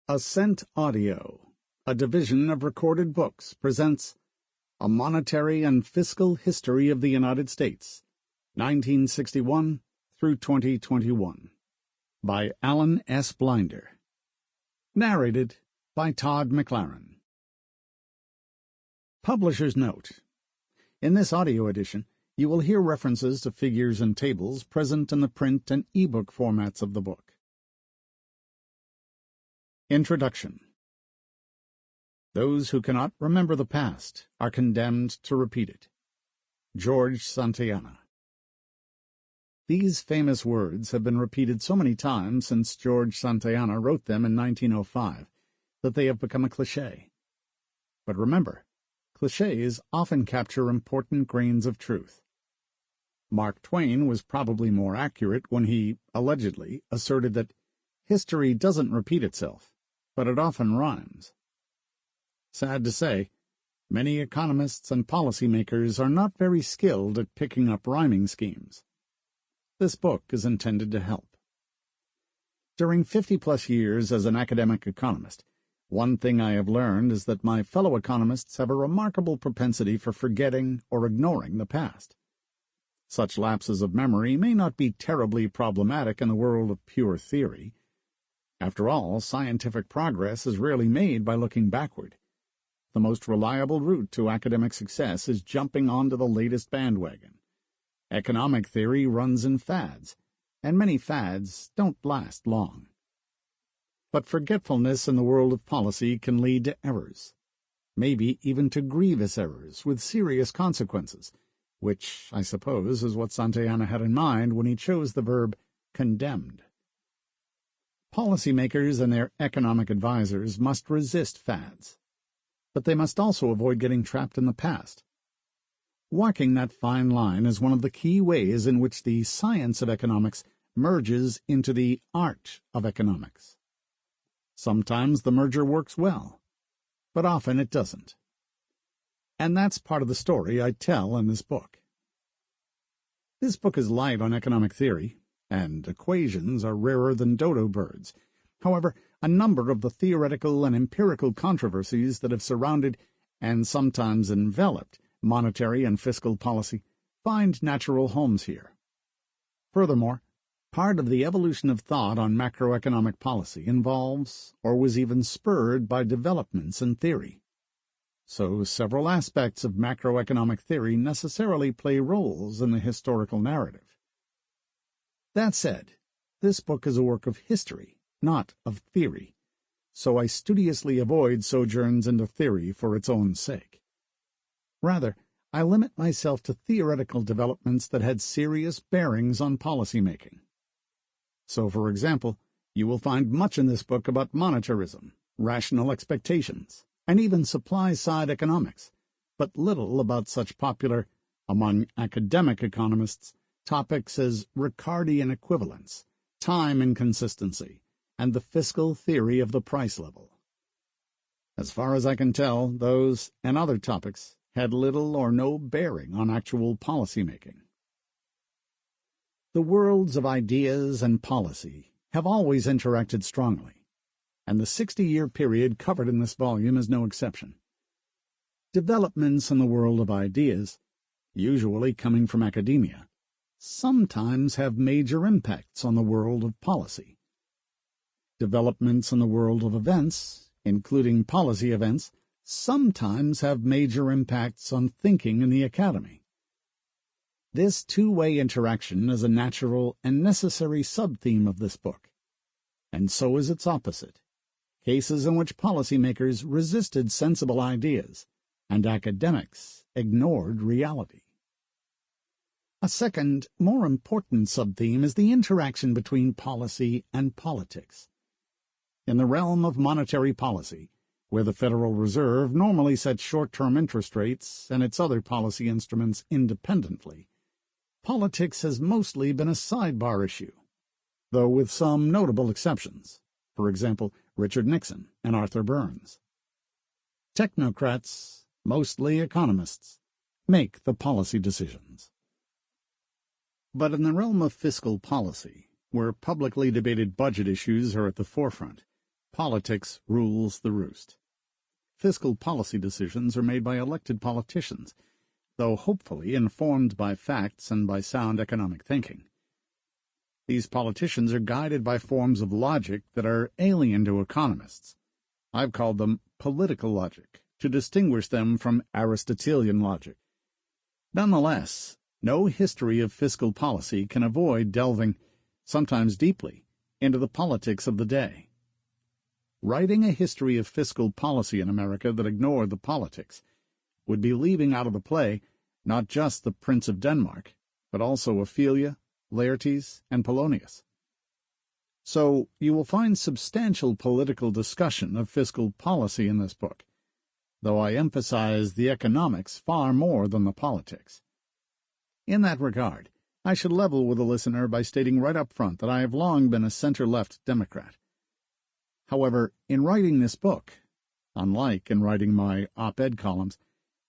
Ascent Audio, a division of Recorded Books, presents A Monetary and Fiscal History of the United States, 1961 through 2021, by Alan S. Blinder. Narrated by Todd Mclaren. Publisher's Note: in this audio edition, you will hear references to figures and tables present in the print and ebook formats of the book. Introduction. Those who cannot remember the past are condemned to repeat it. George Santayana. These famous words have been repeated so many times since George Santayana wrote them in 1905 that they have become a cliché. But remember, clichés often capture important grains of truth. Mark Twain was probably more accurate when he, allegedly, asserted that history doesn't repeat itself, but it often rhymes. Sad to say, many economists and policymakers are not very skilled at picking up rhyming schemes. This book is intended to help. During 50-plus years as an academic economist, one thing I have learned is that my fellow economists have a remarkable propensity for forgetting or ignoring the past. Such lapses of memory may not be terribly problematic in the world of pure theory. After all, scientific progress is rarely made by looking backward. The most reliable route to academic success is jumping onto the latest bandwagon. Economic theory runs in fads, and many fads don't last long. But forgetfulness in the world of policy can lead to errors, maybe even to grievous errors with serious consequences, which, I suppose, is what Santayana had in mind when he chose the verb condemned. Policymakers and their economic advisors must resist fads, but they must also avoid getting trapped in the past. Walking that fine line is one of the key ways in which the science of economics merges into the art of economics. Sometimes the merger works well, but often it doesn't. And that's part of the story I tell in this book. This book is light on economic theory, and equations are rarer than dodo birds. However, a number of the theoretical and empirical controversies that have surrounded and sometimes enveloped monetary and fiscal policy find natural homes here. Furthermore, part of the evolution of thought on macroeconomic policy involves, or was even spurred by, developments in theory. So several aspects of macroeconomic theory necessarily play roles in the historical narrative. That said, this book is a work of history, not of theory, so I studiously avoid sojourns into theory for its own sake. Rather, I limit myself to theoretical developments that had serious bearings on policymaking. So, for example, you will find much in this book about monetarism, rational expectations, and even supply-side economics, but little about such popular, among academic economists, topics as Ricardian equivalence, time inconsistency, and the fiscal theory of the price level. As far as I can tell, those and other topics had little or no bearing on actual policymaking. The worlds of ideas and policy have always interacted strongly, and the 60-year period covered in this volume is no exception. Developments in the world of ideas, usually coming from academia, sometimes have major impacts on the world of policy. Developments in the world of events, including policy events, sometimes have major impacts on thinking in the academy. This two-way interaction is a natural and necessary sub-theme of this book, and so is its opposite, cases in which policymakers resisted sensible ideas and academics ignored reality. A second, more important sub-theme is the interaction between policy and politics. In the realm of monetary policy, where the Federal Reserve normally sets short-term interest rates and its other policy instruments independently, politics has mostly been a sidebar issue, though with some notable exceptions, for example, Richard Nixon and Arthur Burns. Technocrats, mostly economists, make the policy decisions. But in the realm of fiscal policy, where publicly debated budget issues are at the forefront, Politics rules the roost. Fiscal policy decisions are made by elected politicians, though hopefully informed by facts and by sound economic thinking. These politicians are guided by forms of logic that are alien to economists. I've called them political logic, to distinguish them from Aristotelian logic. Nonetheless, no history of fiscal policy can avoid delving, sometimes deeply, into the politics of the day. Writing a history of fiscal policy in America that ignored the politics would be leaving out of the play not just the Prince of Denmark, but also Ophelia, Laertes, and Polonius. So you will find substantial political discussion of fiscal policy in this book, though I emphasize the economics far more than the politics. In that regard, I should level with the listener by stating right up front that I have long been a center-left Democrat. However, in writing this book, unlike in writing my op-ed columns,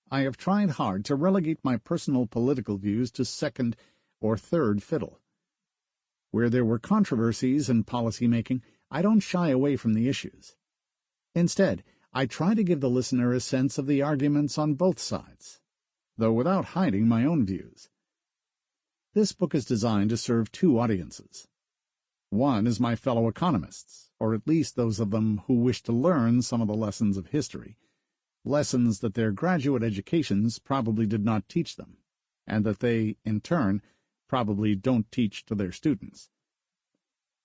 I have tried hard to relegate my personal political views to second or third fiddle. Where there were controversies in policy-making, I don't shy away from the issues. Instead, I try to give the listener a sense of the arguments on both sides, though without hiding my own views. This book is designed to serve two audiences. One is my fellow economists, or at least those of them who wish to learn some of the lessons of history, lessons that their graduate educations probably did not teach them, and that they, in turn, probably don't teach to their students.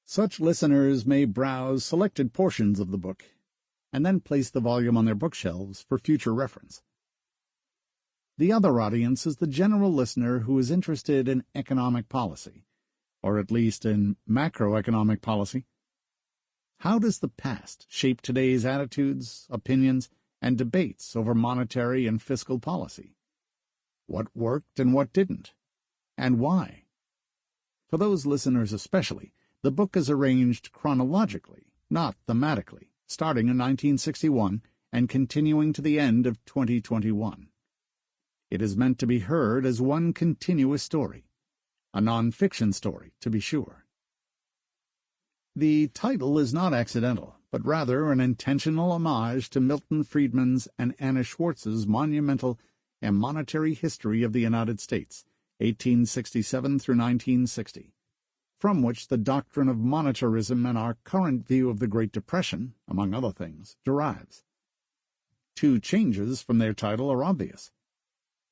Such listeners may browse selected portions of the book, and then place the volume on their bookshelves for future reference. The other audience is the general listener who is interested in economic policy, or at least in macroeconomic policy. How does the past shape today's attitudes, opinions, and debates over monetary and fiscal policy? What worked and what didn't, and why? For those listeners especially, the book is arranged chronologically, not thematically, starting in 1961 and continuing to the end of 2021. It is meant to be heard as one continuous story, a non-fiction story, to be sure. The title is not accidental, but rather an intentional homage to Milton Friedman's and Anna Schwartz's monumental A Monetary History of the United States, 1867 through 1960, from which the doctrine of monetarism and our current view of the Great Depression, among other things, derives. Two changes from their title are obvious.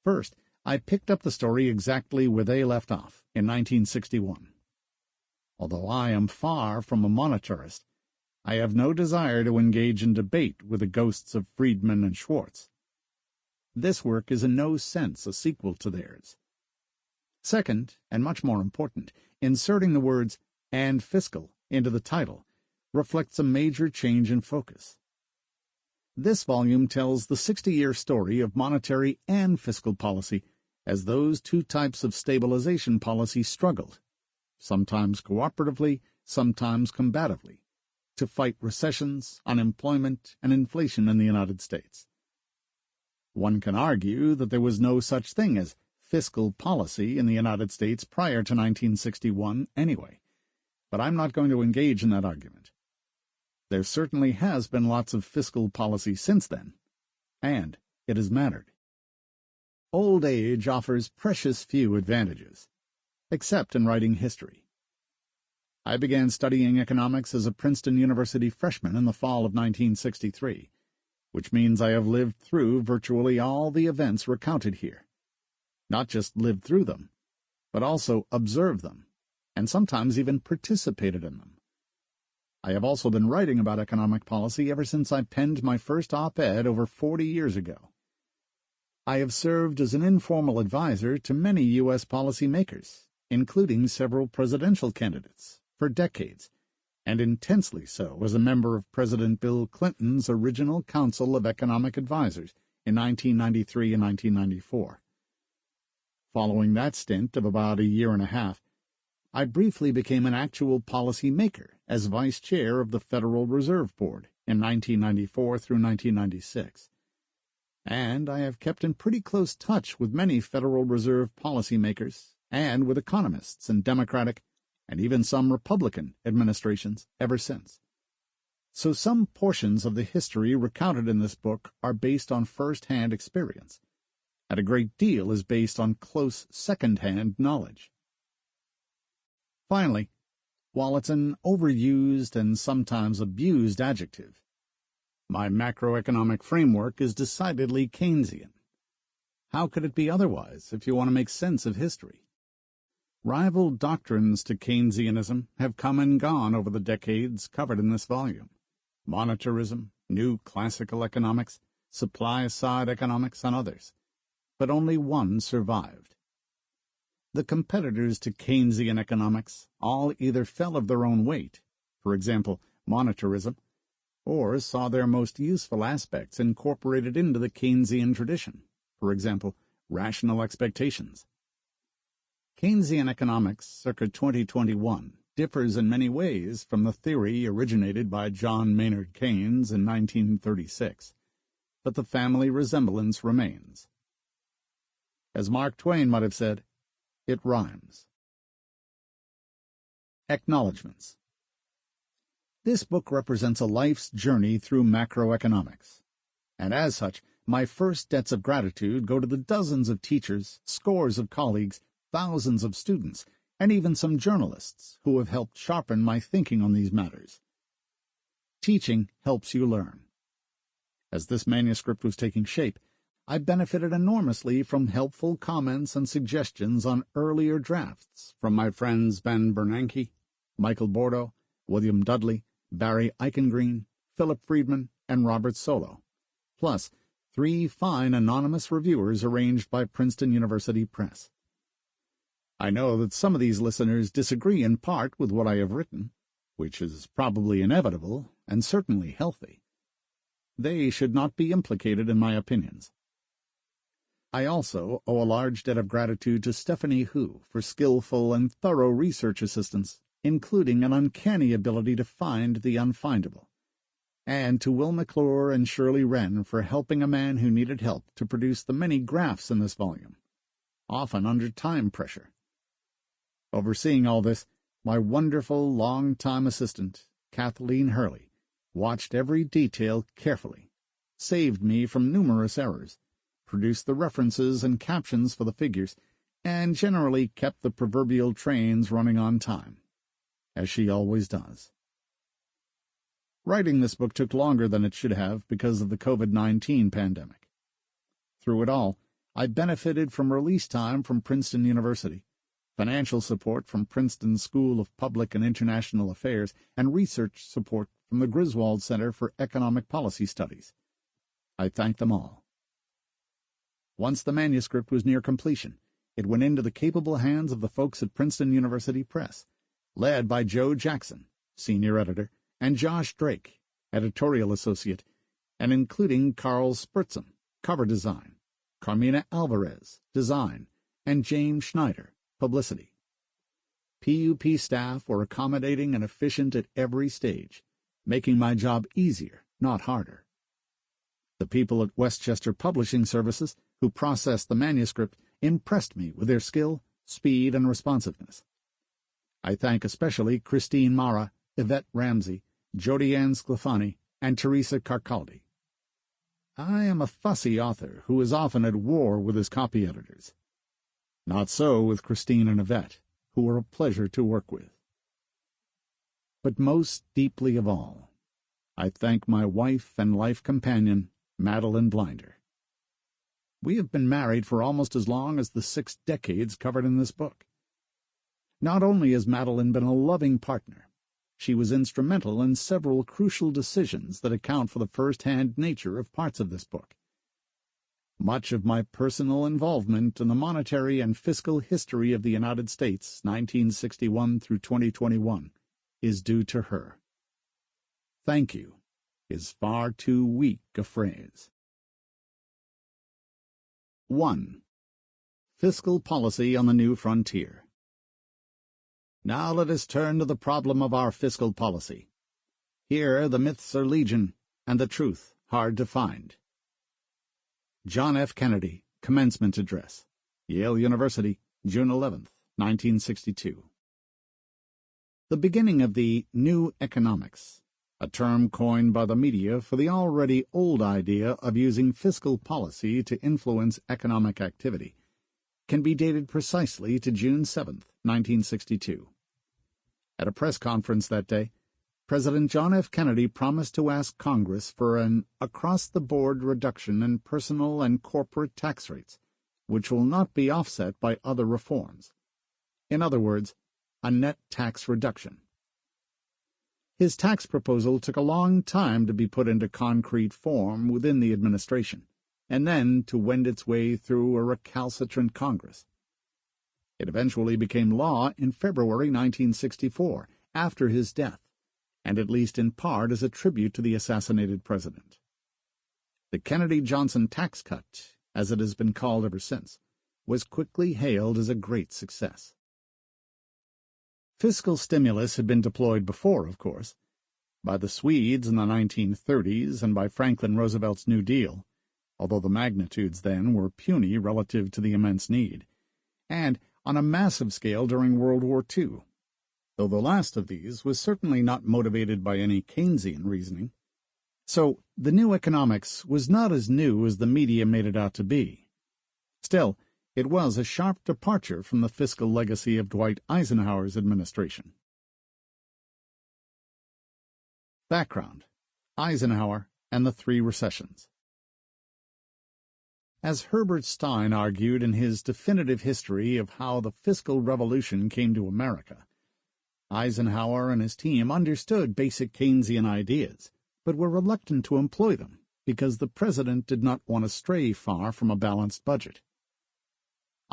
First, I picked up the story exactly where they left off, in 1961. Although I am far from a monetarist, I have no desire to engage in debate with the ghosts of Friedman and Schwartz. This work is in no sense a sequel to theirs. Second, and much more important, inserting the words "and fiscal" into the title reflects a major change in focus. This volume tells the 60-year story of monetary and fiscal policy as those two types of stabilization policy struggled, sometimes cooperatively, sometimes combatively, to fight recessions, unemployment, and inflation in the United States. One can argue that there was no such thing as fiscal policy in the United States prior to 1961 anyway, but I'm not going to engage in that argument. There certainly has been lots of fiscal policy since then, and it has mattered. Old age offers precious few advantages, except in writing history. I began studying economics as a Princeton University freshman in the fall of 1963, which means I have lived through virtually all the events recounted here. Not just lived through them, but also observed them, and sometimes even participated in them. I have also been writing about economic policy ever since I penned my first op-ed over 40 years ago. I have served as an informal advisor to many U.S. policymakers, including several presidential candidates, for decades, and intensely so as a member of President Bill Clinton's original Council of Economic Advisors in 1993 and 1994. Following that stint of about a year and a half, I briefly became an actual policy maker as vice chair of the Federal Reserve Board in 1994 through 1996. And I have kept in pretty close touch with many Federal Reserve policymakers and with economists in Democratic and even some Republican administrations ever since. So some portions of the history recounted in this book are based on first-hand experience, and a great deal is based on close second-hand knowledge. Finally, while it's an overused and sometimes abused adjective, my macroeconomic framework is decidedly Keynesian. How could it be otherwise if you want to make sense of history? Rival doctrines to Keynesianism have come and gone over the decades covered in this volume. Monetarism, new classical economics, supply-side economics, and others. But only one survived. The competitors to Keynesian economics all either fell of their own weight, for example, monetarism, or saw their most useful aspects incorporated into the Keynesian tradition, for example, rational expectations. Keynesian economics circa 2021 differs in many ways from the theory originated by John Maynard Keynes in 1936, but the family resemblance remains. As Mark Twain might have said, it rhymes. Acknowledgments. This book represents a life's journey through macroeconomics, and as such, my first debts of gratitude go to the dozens of teachers, scores of colleagues, thousands of students, and even some journalists who have helped sharpen my thinking on these matters. Teaching helps you learn. As this manuscript was taking shape, I benefited enormously from helpful comments and suggestions on earlier drafts from my friends Ben Bernanke, Michael Bordeaux, William Dudley, Barry Eichengreen, Philip Friedman, and Robert Solow, plus 3 fine anonymous reviewers arranged by Princeton University Press. I know that some of these listeners disagree in part with what I have written, which is probably inevitable and certainly healthy. They should not be implicated in my opinions. I also owe a large debt of gratitude to Stephanie Hu for skillful and thorough research assistance, including an uncanny ability to find the unfindable, and to Will McClure and Shirley Wren for helping a man who needed help to produce the many graphs in this volume, often under time pressure. Overseeing all this, my wonderful long-time assistant, Kathleen Hurley, watched every detail carefully, saved me from numerous errors, produced the references and captions for the figures, and generally kept the proverbial trains running on time, as she always does. Writing this book took longer than it should have because of the COVID-19 pandemic. Through it all, I benefited from release time from Princeton University, financial support from Princeton School of Public and International Affairs, and research support from the Griswold Center for Economic Policy Studies. I thank them all. Once the manuscript was near completion, it went into the capable hands of the folks at Princeton University Press, led by Joe Jackson, senior editor, and Josh Drake, editorial associate, and including Carl Spertzum, cover design, Carmina Alvarez, design, and James Schneider, publicity. PUP staff were accommodating and efficient at every stage, making my job easier, not harder. The people at Westchester Publishing Services, who processed the manuscript, impressed me with their skill, speed, and responsiveness. I thank especially Christine Mara, Yvette Ramsey, Jodi Ann Sclafani, and Teresa Carcaldi. I am a fussy author who is often at war with his copy editors. Not so with Christine and Yvette, who were a pleasure to work with. But most deeply of all, I thank my wife and life companion, Madeline Blinder. We have been married for almost as long as the 6 decades covered in this book. Not only has Madeline been a loving partner, she was instrumental in several crucial decisions that account for the first-hand nature of parts of this book. Much of my personal involvement in the monetary and fiscal history of the United States, 1961 through 2021, is due to her. Thank you is far too weak a phrase. 1. Fiscal policy on the new frontier. Now let us turn to the problem of our fiscal policy. Here the myths are legion, and the truth hard to find. John F. Kennedy, Commencement Address, Yale University, June 11, 1962. The beginning of the New Economics a term coined by the media for the already old idea of using fiscal policy to influence economic activity, can be dated precisely to June 7, 1962. At a press conference that day, President John F. Kennedy promised to ask Congress for an across-the-board reduction in personal and corporate tax rates, which will not be offset by other reforms. In other words, a net tax reduction. His tax proposal took a long time to be put into concrete form within the administration, and then to wend its way through a recalcitrant Congress. It eventually became law in February 1964, after his death, and at least in part as a tribute to the assassinated president. The Kennedy-Johnson tax cut, as it has been called ever since, was quickly hailed as a great success. Fiscal stimulus had been deployed before, of course, by the Swedes in the 1930s and by Franklin Roosevelt's New Deal, although the magnitudes then were puny relative to the immense need, and on a massive scale during World War II, though the last of these was certainly not motivated by any Keynesian reasoning. So the new economics was not as new as the media made it out to be. Still, it was a sharp departure from the fiscal legacy of Dwight Eisenhower's administration. Background: Eisenhower and the Three Recessions. As Herbert Stein argued in his definitive history of how the fiscal revolution came to America, Eisenhower and his team understood basic Keynesian ideas, but were reluctant to employ them because the president did not want to stray far from a balanced budget.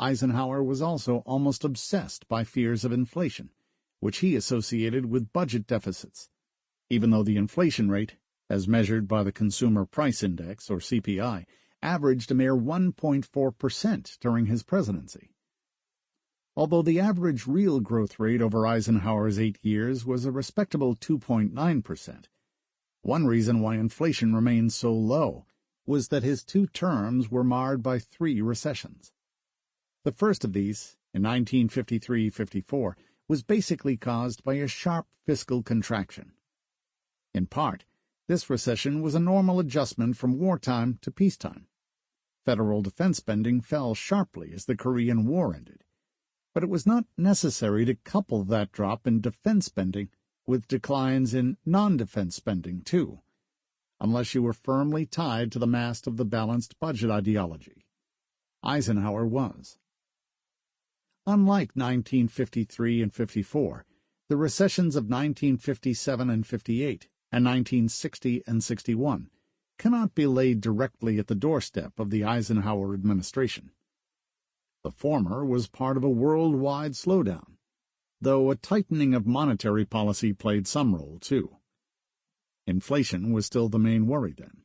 Eisenhower was also almost obsessed by fears of inflation, which he associated with budget deficits, even though the inflation rate, as measured by the Consumer Price Index, or CPI, averaged a mere 1.4% during his presidency. Although the average real growth rate over Eisenhower's 8 years was a respectable 2.9%, one reason why inflation remained so low was that his 2 terms were marred by 3 recessions. The first of these, in 1953-54, was basically caused by a sharp fiscal contraction. In part, this recession was a normal adjustment from wartime to peacetime. Federal defense spending fell sharply as the Korean War ended, but it was not necessary to couple that drop in defense spending with declines in non-defense spending, too, unless you were firmly tied to the mast of the balanced budget ideology. Eisenhower was. Unlike 1953 and 54, the recessions of 1957 and 58, and 1960 and 61 cannot be laid directly at the doorstep of the Eisenhower administration. The former was part of a worldwide slowdown, though a tightening of monetary policy played some role, too. Inflation was still the main worry then.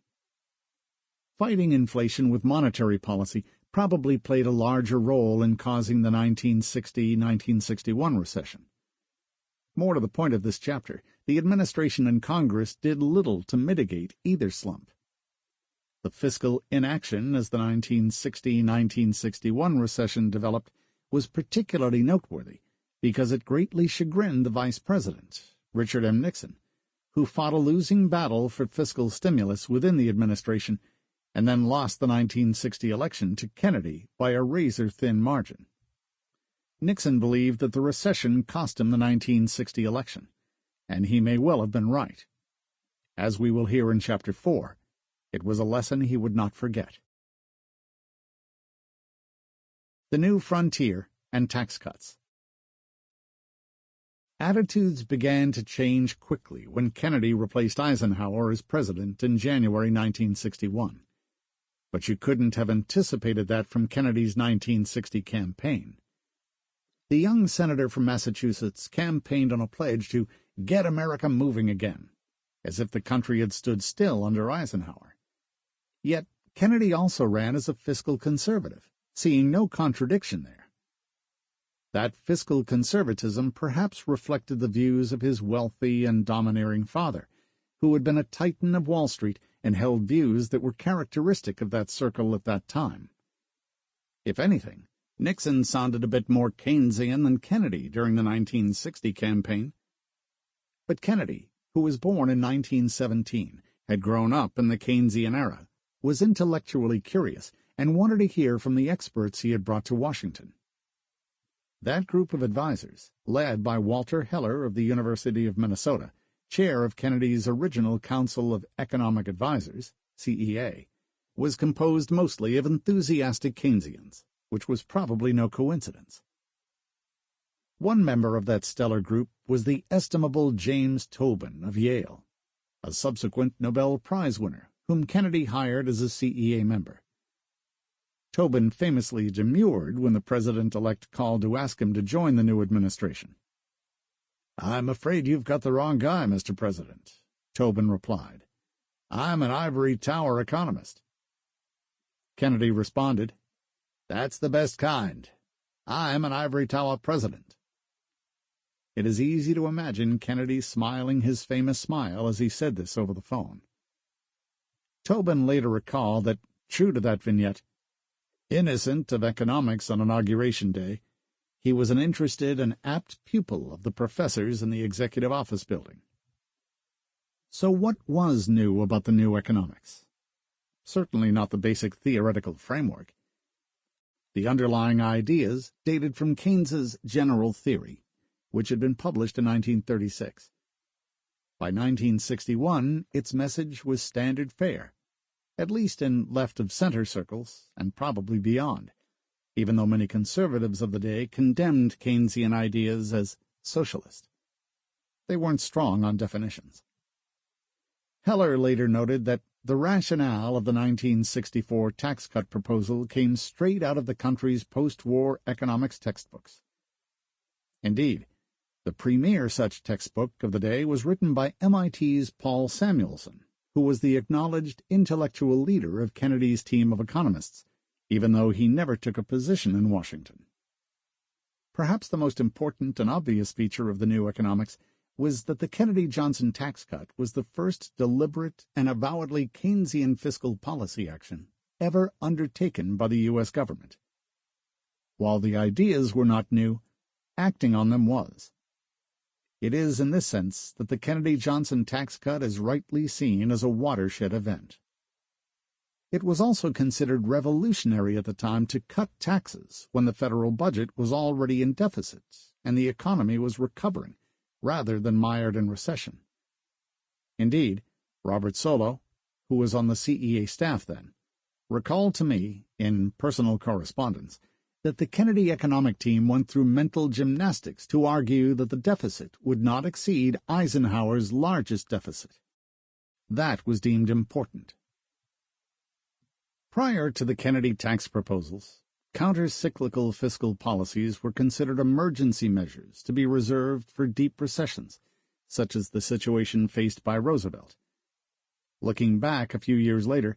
Fighting inflation with monetary policy probably played a larger role in causing the 1960-1961 recession. More to the point of this chapter, the administration and Congress did little to mitigate either slump. The fiscal inaction as the 1960-1961 recession developed was particularly noteworthy because it greatly chagrined the Vice President, Richard M. Nixon, who fought a losing battle for fiscal stimulus within the administration and then lost the 1960 election to Kennedy by a razor-thin margin. Nixon believed that the recession cost him the 1960 election, and he may well have been right. As we will hear in Chapter 4, it was a lesson he would not forget. The New Frontier and Tax Cuts. Attitudes began to change quickly when Kennedy replaced Eisenhower as president in January 1961. But you couldn't have anticipated that from Kennedy's 1960 campaign. The young senator from Massachusetts campaigned on a pledge to get America moving again, as if the country had stood still under Eisenhower. Yet Kennedy also ran as a fiscal conservative, seeing no contradiction there. That fiscal conservatism perhaps reflected the views of his wealthy and domineering father, who had been a titan of Wall Street and held views that were characteristic of that circle at that time. If anything, Nixon sounded a bit more Keynesian than Kennedy during the 1960 campaign. But Kennedy, who was born in 1917, had grown up in the Keynesian era, was intellectually curious, and wanted to hear from the experts he had brought to Washington. That group of advisers, led by Walter Heller of the University of Minnesota, chair of Kennedy's original Council of Economic Advisers, CEA, was composed mostly of enthusiastic Keynesians, which was probably no coincidence. One member of that stellar group was the estimable James Tobin of Yale, a subsequent Nobel Prize winner, whom Kennedy hired as a CEA member. Tobin famously demurred when the president-elect called to ask him to join the new administration. "I'm afraid you've got the wrong guy, Mr. President," Tobin replied. "I'm an ivory tower economist." Kennedy responded, "That's the best kind. I'm an ivory tower president." It is easy to imagine Kennedy smiling his famous smile as he said this over the phone. Tobin later recalled that, true to that vignette, innocent of economics on Inauguration Day, he was an interested and apt pupil of the professors in the Executive Office Building. So what was new about the new economics? Certainly not the basic theoretical framework. The underlying ideas dated from Keynes's general theory, which had been published in 1936. By 1961, its message was standard fare, at least in left-of-center circles, and probably beyond, even though many conservatives of the day condemned Keynesian ideas as socialist. They weren't strong on definitions. Heller later noted that the rationale of the 1964 tax cut proposal came straight out of the country's post-war economics textbooks. Indeed, the premier such textbook of the day was written by MIT's Paul Samuelson, who was the acknowledged intellectual leader of Kennedy's team of economists, even though he never took a position in Washington. Perhaps the most important and obvious feature of the new economics was that the Kennedy-Johnson tax cut was the first deliberate and avowedly Keynesian fiscal policy action ever undertaken by the U.S. government. While the ideas were not new, acting on them was. It is in this sense that the Kennedy-Johnson tax cut is rightly seen as a watershed event. It was also considered revolutionary at the time to cut taxes when the federal budget was already in deficit and the economy was recovering, rather than mired in recession. Indeed, Robert Solow, who was on the CEA staff then, recalled to me, in personal correspondence, that the Kennedy economic team went through mental gymnastics to argue that the deficit would not exceed Eisenhower's largest deficit. That was deemed important. Prior to the Kennedy tax proposals, counter-cyclical fiscal policies were considered emergency measures to be reserved for deep recessions, such as the situation faced by Roosevelt. Looking back a few years later,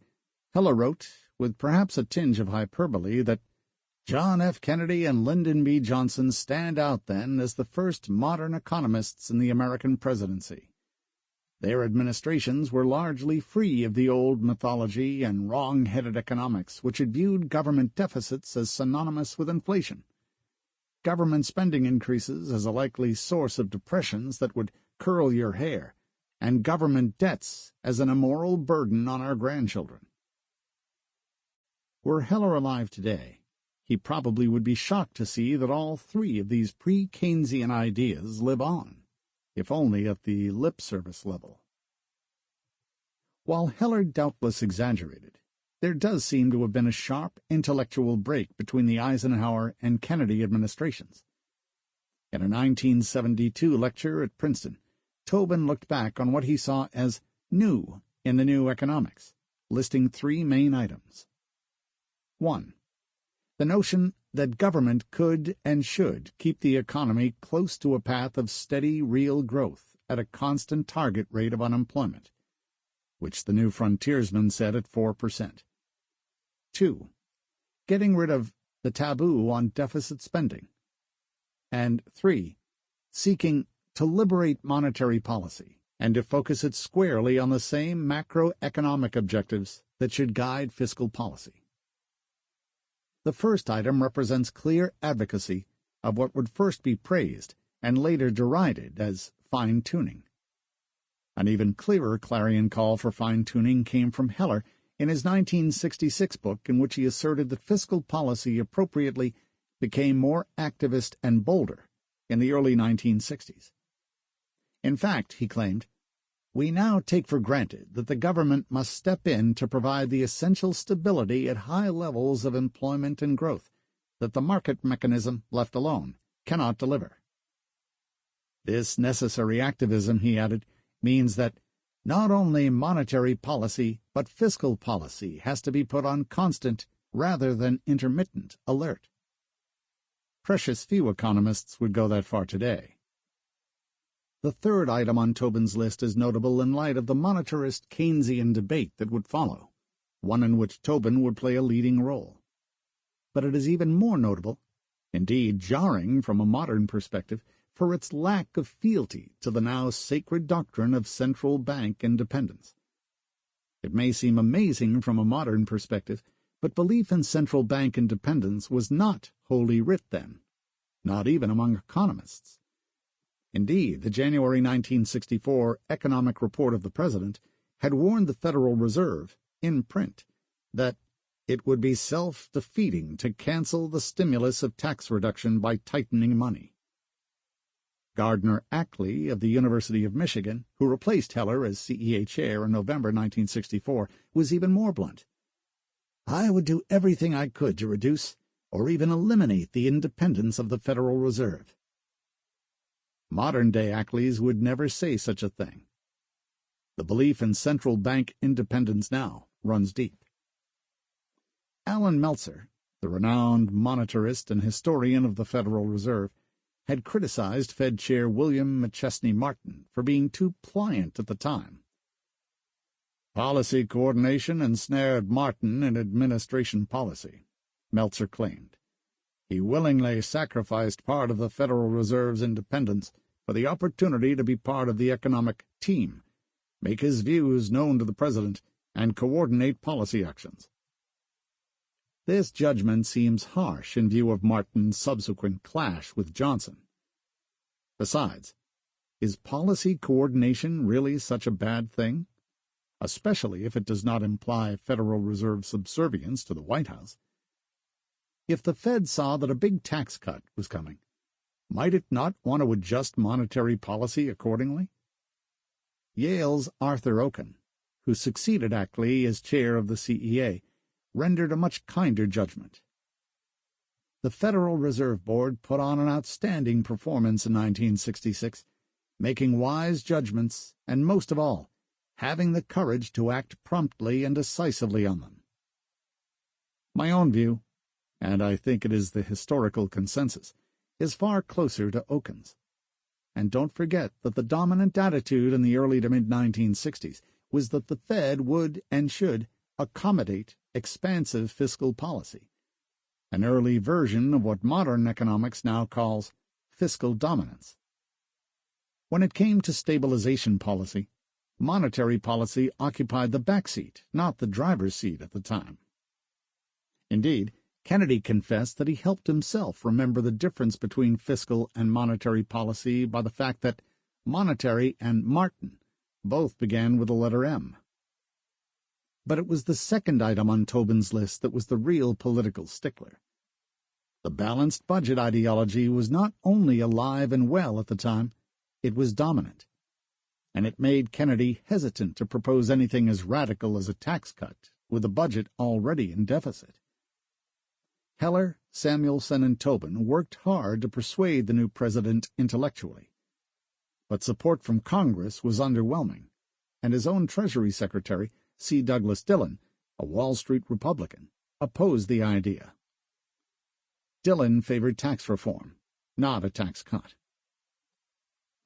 Heller wrote, with perhaps a tinge of hyperbole, that John F. Kennedy and Lyndon B. Johnson stand out then as the first modern economists in the American presidency. Their administrations were largely free of the old mythology and wrong-headed economics which had viewed government deficits as synonymous with inflation, government spending increases as a likely source of depressions that would curl your hair, and government debts as an immoral burden on our grandchildren. Were Heller alive today, he probably would be shocked to see that all three of these pre-Keynesian ideas live on, if only at the lip-service level. While Heller doubtless exaggerated, there does seem to have been a sharp intellectual break between the Eisenhower and Kennedy administrations. In a 1972 lecture at Princeton, Tobin looked back on what he saw as new in the new economics, listing three main items. 1. The notion that government could and should keep the economy close to a path of steady real growth at a constant target rate of unemployment, which the new frontiersman set at 4%. 2. Getting rid of the taboo on deficit spending. And 3. Seeking to liberate monetary policy and to focus it squarely on the same macroeconomic objectives that should guide fiscal policy. The first item represents clear advocacy of what would first be praised and later derided as fine-tuning. An even clearer clarion call for fine-tuning came from Heller in his 1966 book, in which he asserted that fiscal policy appropriately became more activist and bolder in the early 1960s. In fact, he claimed, we now take for granted that the government must step in to provide the essential stability at high levels of employment and growth that the market mechanism, left alone, cannot deliver. This necessary activism, he added, means that not only monetary policy but fiscal policy has to be put on constant rather than intermittent alert. Precious few economists would go that far today. The third item on Tobin's list is notable in light of the monetarist Keynesian debate that would follow, one in which Tobin would play a leading role. But it is even more notable, indeed jarring from a modern perspective, for its lack of fealty to the now sacred doctrine of central bank independence. It may seem amazing from a modern perspective, but belief in central bank independence was not Holy Writ then, not even among economists. Indeed, the January 1964 economic report of the President had warned the Federal Reserve, in print, that it would be self-defeating to cancel the stimulus of tax reduction by tightening money. Gardner Ackley of the University of Michigan, who replaced Heller as CEA chair in November 1964, was even more blunt. I would do everything I could to reduce or even eliminate the independence of the Federal Reserve. Modern-day Ackleys would never say such a thing. The belief in central bank independence now runs deep. Alan Meltzer, the renowned monetarist and historian of the Federal Reserve, had criticized Fed Chair William McChesney Martin for being too pliant at the time. Policy coordination ensnared Martin in administration policy, Meltzer claimed. He willingly sacrificed part of the Federal Reserve's independence for the opportunity to be part of the economic team, make his views known to the President, and coordinate policy actions. This judgment seems harsh in view of Martin's subsequent clash with Johnson. Besides, is policy coordination really such a bad thing? Especially if it does not imply Federal Reserve subservience to the White House. If the Fed saw that a big tax cut was coming, might it not want to adjust monetary policy accordingly? Yale's Arthur Okun, who succeeded Ackley as chair of the CEA, rendered a much kinder judgment. The Federal Reserve Board put on an outstanding performance in 1966, making wise judgments and, most of all, having the courage to act promptly and decisively on them. My own view, and I think it is the historical consensus, is far closer to Okun's. And don't forget that the dominant attitude in the early to mid-1960s was that the Fed would and should accommodate expansive fiscal policy, an early version of what modern economics now calls fiscal dominance. When it came to stabilization policy, monetary policy occupied the back seat, not the driver's seat at the time. Indeed, Kennedy confessed that he helped himself remember the difference between fiscal and monetary policy by the fact that monetary and Martin both began with the letter M. But it was the second item on Tobin's list that was the real political stickler. The balanced budget ideology was not only alive and well at the time, it was dominant, and it made Kennedy hesitant to propose anything as radical as a tax cut with a budget already in deficit. Heller, Samuelson, and Tobin worked hard to persuade the new president intellectually, but support from Congress was underwhelming, and his own Treasury Secretary, C. Douglas Dillon, a Wall Street Republican, opposed the idea. Dillon favored tax reform, not a tax cut.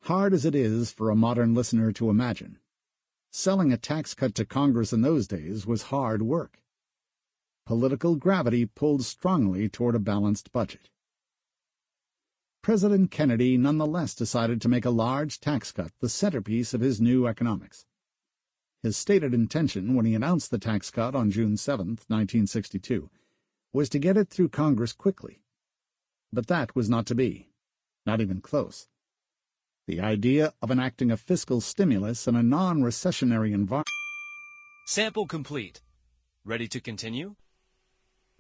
Hard as it is for a modern listener to imagine, selling a tax cut to Congress in those days was hard work. Political gravity pulled strongly toward a balanced budget. President Kennedy nonetheless decided to make a large tax cut the centerpiece of his new economics. His stated intention when he announced the tax cut on June 7, 1962, was to get it through Congress quickly. But that was not to be, not even close. The idea of enacting a fiscal stimulus in a non-recessionary environment. Sample complete. Ready to continue?